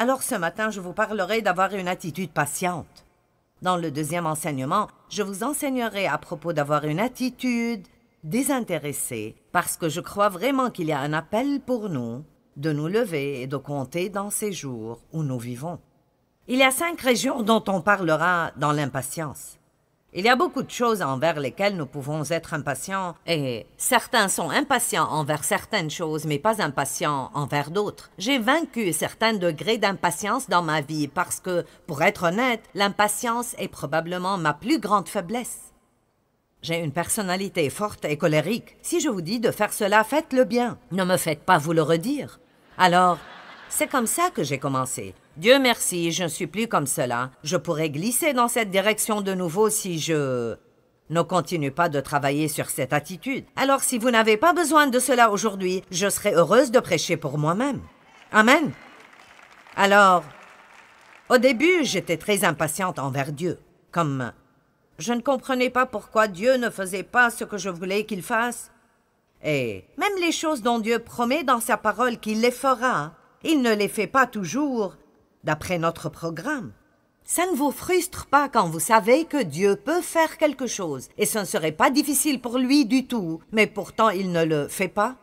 Alors ce matin, je vous parlerai d'avoir une attitude patiente. Dans le deuxième enseignement, je vous enseignerai à propos d'avoir une attitude désintéressée, parce que je crois vraiment qu'il y a un appel pour nous de nous lever et de compter dans ces jours où nous vivons. Il y a 5 régions dont on parlera dans l'impatience. Il y a beaucoup de choses envers lesquelles nous pouvons être impatients, et certains sont impatients envers certaines choses, mais pas impatients envers d'autres. J'ai vaincu certains degrés d'impatience dans ma vie parce que, pour être honnête, l'impatience est probablement ma plus grande faiblesse. J'ai une personnalité forte et colérique. Si je vous dis de faire cela, faites-le bien. Ne me faites pas vous le redire. Alors, c'est comme ça que j'ai commencé. Dieu merci, je ne suis plus comme cela. Je pourrais glisser dans cette direction de nouveau si je ne continue pas de travailler sur cette attitude. Alors, si vous n'avez pas besoin de cela aujourd'hui, je serai heureuse de prêcher pour moi-même. Amen. Alors, au début, j'étais très impatiente envers Dieu. Comme je ne comprenais pas pourquoi Dieu ne faisait pas ce que je voulais qu'il fasse. Et même les choses dont Dieu promet dans sa parole qu'il les fera, il ne les fait pas toujours d'après notre programme. Ça ne vous frustre pas quand vous savez que Dieu peut faire quelque chose et ce ne serait pas difficile pour lui du tout, mais pourtant il ne le fait pas?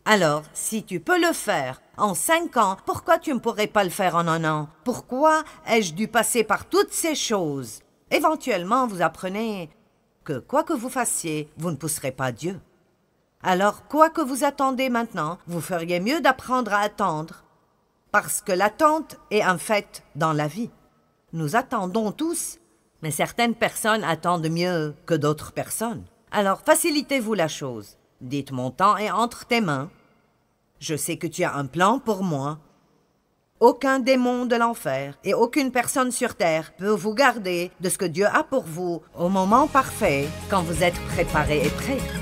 Alors, si tu peux le faire en 5 ans, pourquoi tu ne pourrais pas le faire en 1 an? Pourquoi ai-je dû passer par toutes ces choses? Éventuellement, vous apprenez que quoi que vous fassiez, vous ne pousserez pas Dieu. Alors, quoi que vous attendez maintenant, vous feriez mieux d'apprendre à attendre. Parce que l'attente est un fait dans la vie. Nous attendons tous, mais certaines personnes attendent mieux que d'autres personnes. Alors facilitez-vous la chose. Dites mon temps est entre tes mains. Je sais que tu as un plan pour moi. Aucun démon de l'enfer et aucune personne sur terre peut vous garder de ce que Dieu a pour vous au moment parfait quand vous êtes préparé et prêt.